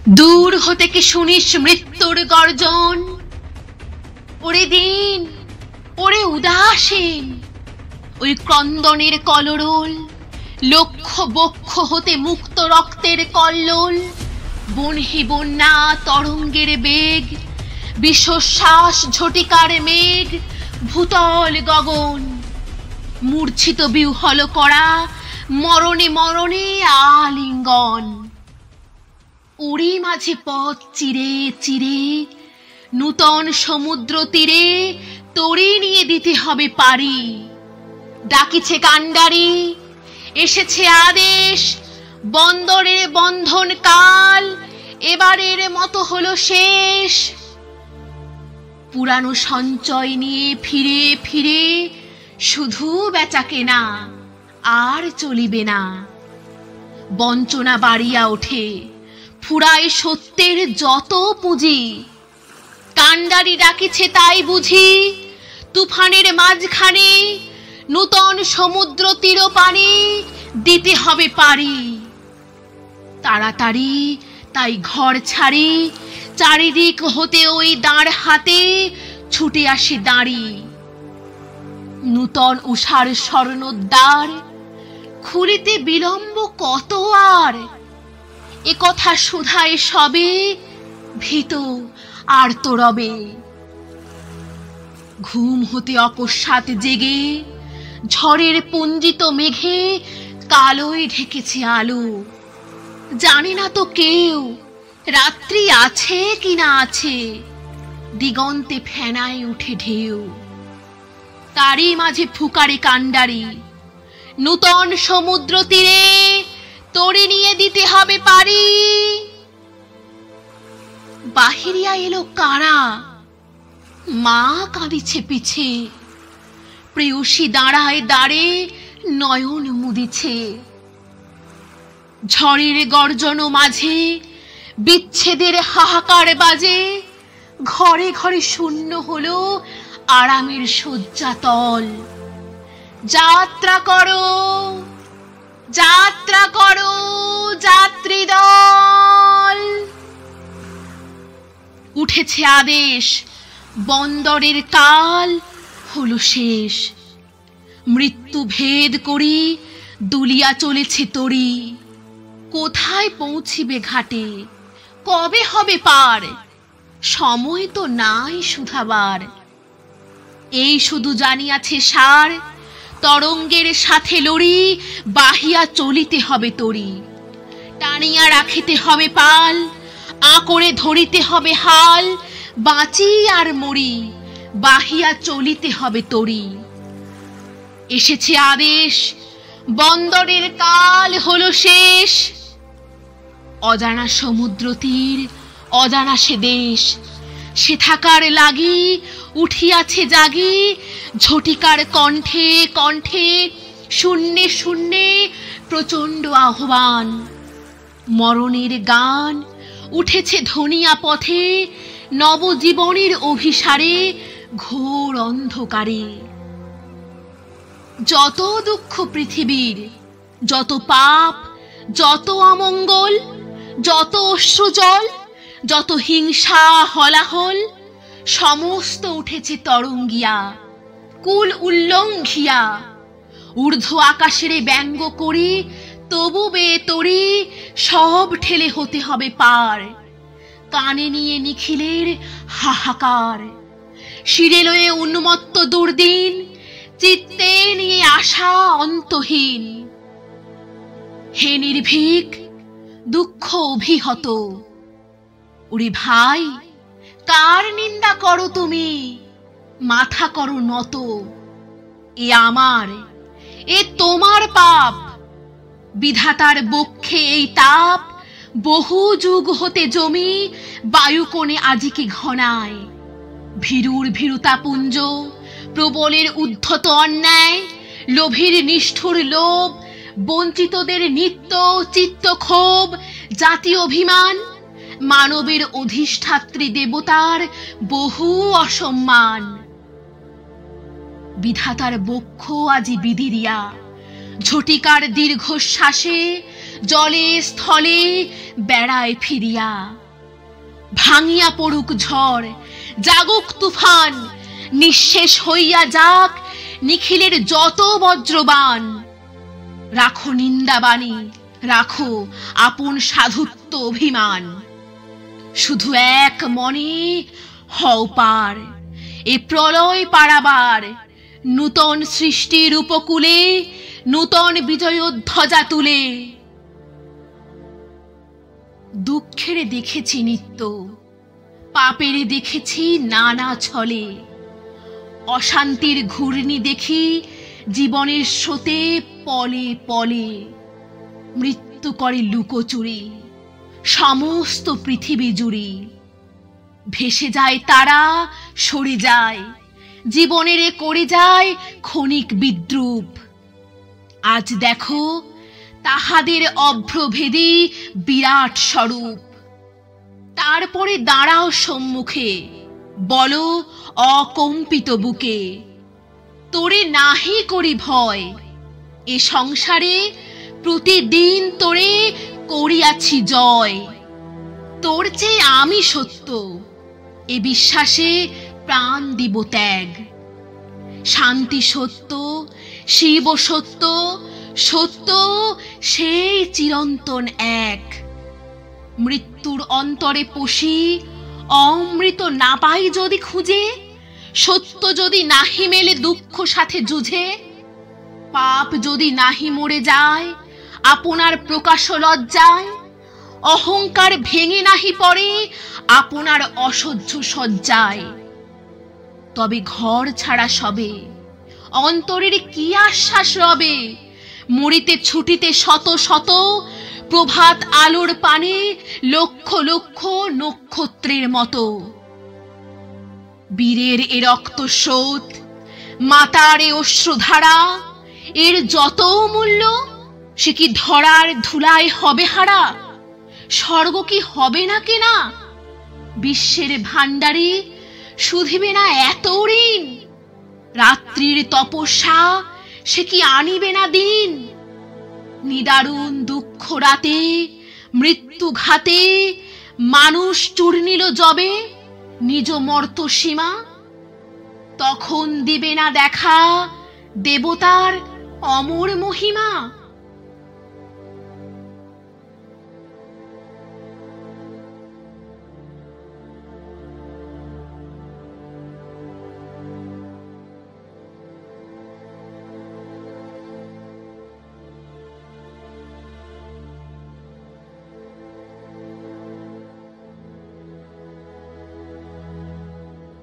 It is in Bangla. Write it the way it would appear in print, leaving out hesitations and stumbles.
দূর হতে কি শুনিস মৃত্যুর গর্জন? ওরে দিন, ওরে উদাসীন, ওই ক্রন্দনের কলরোল, লক্ষ বক্ষ হতে মুক্ত রক্তের কল্লোল, বনহি বন্যা তরঙ্গের বেগ, বিশ্বশ্বাস ঝটিকার মেঘ, ভূতল গগন, মূর্ছিত বিহ্বল করা মরণে মরণে আলিঙ্গন। ওরই মাঝে পথ চিরে চিরে নূতন সমুদ্র তীরে তরি নিয়ে দিতে হবে পারি। ডাকিছে কান্ডারি, এসেছে আদেশ, বন্দরের বন্ধন কাল এবারের মতো হলো শেষ। পুরানো সঞ্চয় নিয়ে ফিরে ফিরে শুধু বেচা কেনা, আর চলিবে না। বঞ্চনা বাড়িয়া ওঠে, ফুরায় সত্যের যত পুঁজি। কান্ডারি ডাকিছে তাই বুঝি, তুফানের মাঝখানে নূতন সমুদ্র তীর পানি দিতে হবে পারি। তাড়াতাড়ি তাই ঘর ছাড়ি, চারিদিক হতে ওই দাঁড় হাতে ছুটে আসে দাঁড়ি। নূতন উষার স্বর্ণোদ্বার খুলিতে বিলম্ব কত আর, এ কথা শুধায় সবে ভীত আর্ত রবে। ঘুম হতে অকস্মাৎ জেগে ঝড়ের পুঞ্জিত মেঘে কালোয় ঢেকেছে আলো। জানে না তো কেউ রাত্রি আছে কি না আছে, দিগন্তে ফেনায় উঠে ঢেউ। তারই মাঝে ফুকারে কান্ডারি, নূতন সমুদ্র তীরে তরি নিয়ে দিতে হবে পারি। বাহিরিয়া এলো কারা, মা কাঁদিছে পিছে, প্রেয়সী দাঁড়ায় দাঁড়ে নয়ন মুদিছে। ঝড়ের গর্জন মাঝে বিচ্ছেদের হাহাকার বাজে, ঘরে ঘরে শূন্য হলো আরামের শয্যাতল। যাত্রা করো, যাত্রা করো যাত্রী দল। উঠেছে আদেশ, বন্দরের কাল হলো শেষ। মৃত্যু ভেদ করি দুলিয়া চলেছে তরি। কোথায় পৌঁছিবে ঘাটে, কবে হবে পার, সময় তো নাই শুধাবার। এই শুধু জানিয়াছে সার, তরঙ্গের সাথে লড়ি বাহিয়া চলিতে হবে তরি। টানিয়া রাখিতে হবে পাল, আঁকড়ে ধরিতে হবে হাল, বাঁচি আর মরি বাহিয়া চলিতে হবে তরি। এসেছে আদেশ, বন্দরের কাল হলো শেষ। অজানা সমুদ্র তীর, অজানা সে দেশ, সে থাকার লাগি উঠিয়াছে জাগি। ঝটিকার কণ্ঠে কণ্ঠে শূন্যে শূন্যে প্রচণ্ড আহ্বান। মরণের গান উঠেছে ধনিয়া পথে, নবজীবনের অভিসারে ঘোর অন্ধকারে। যত দুঃখ পৃথিবীর, যত পাপ, যত অমঙ্গল, যত অশ্রুজল, যত হিংসা হলাহল, সমস্ত উঠেছে তরঙ্গিয়া, কুল উল্লঙ্ঘিয়া। ঊর্ধ্ব আকাশের ব্যঙ্গ করি, তবু বেয়ে তরি সব ঠেলে হতে হবে পার। কানে নিয়ে নিখিলের হাহাকার, শিরে লয়ে উন্মত্ত দুর্দিন, চিত্তে নিয়ে আশা অন্তহীন। হে নির্ভীক, দুঃখ অভিহত, ওরে ভাই কার নিন্দা করো তুমি, মাথা করো নত। এ আমার, এ তোমার পাপ, বিধাতার বক্ষে এই তাপ বহু যুগ হতে জমি বায়ুকোণে আজিকে ঘনায়। ভীরুর ভীরুতাপুঞ্জ, প্রবলের উদ্ধত অন্যায়, লোভীর নিষ্ঠুর লোভ, বঞ্চিতদের নিত্য চিত্ত ক্ষোভ, জাতীয় অভিমান, মানবের অধিষ্ঠাত্রী দেবতার বহু অসম্মান। বিধাতার বক্ষ আজি বিদিরিয়া, ঝটিকার দীর্ঘশ্বাসে জলে স্থলে বেড়ায় ফিরিয়া। ভাঙিয়া পড়ুক ঝড়, জাগুক তুফান, নিঃশেষ হইয়া যাক নিখিলের যত বজ্রবাণ। রাখো নিন্দাবাণী, রাখো আপন সাধুত্ব অভিমান। শুধু এক মনে হও পার এ প্রলয় পারাবার। নূতন সৃষ্টির উপকূলে নূতন বিজয় ধ্বজা তুলে। দুঃখের দেখেছি নিত্য, পাপের দেখেছি নানা ছলে। অশান্তির ঘূর্ণি দেখি জীবনের স্রোতে পলে পলে। মৃত্যু করে লুকোচুরি সমস্ত পৃথিবী জুড়ি। ভেসে যায় তারা, সরে যায় জীবনের করে যায় ক্ষণিক বিদ্রূপ। আজ দেখো তাহাদের অভ্রভেদী বিরাট স্বরূপ। তারপরে দাঁড়াও সম্মুখে, বলো অকম্পিত বুকে, তোরে নাহি করি ভয়। এ সংসারে প্রতিদিন তোরে করিয়াছি জয়। তোর চেয়ে আমি সত্য, এ বিশ্বাসে প্রাণ দিব ত্যাগ। শান্তি সত্য, শিব সত্য, সত্য সেই চিরন্তন এক। মৃত্যুর অন্তরে পশি অমৃত না পাই যদি খুঁজে, সত্য যদি নাহি মেলে দুঃখ সাথে যুঝে, পাপ যদি নাহি মরে যায় আপনার প্রকাশ লজ্জায়, অহংকার ভেঙে নাহি পড়ে আপনার অসহ্য সজ্জায়, তবে ঘর ছাড়া সবে অন্তরের কি আশ্বাস রবে? মরিতে ছুটিতে শত শত প্রভাত আলোর পানে লক্ষ লক্ষ নক্ষত্রের মতো। বীরের এ রক্ত স্রোত, মাতার এ অশ্রুধারা, এর যত মূল্য সে কি ধরার ধুলায় হবে হারা? স্বর্গ কি হবে না কেনা? বিশ্বের ভাণ্ডারী শুধিবে না এত ঋণ? রাত্রির তপস্যা সে কি আনিবে না দিন? নিদারুণ দুঃখ রাতে মৃত্যু ঘাতে মানুষ চূর্ণিল যবে নিজ মর্ত সীমা। তখন দিবে না দেখা দেবতার অমর মহিমা?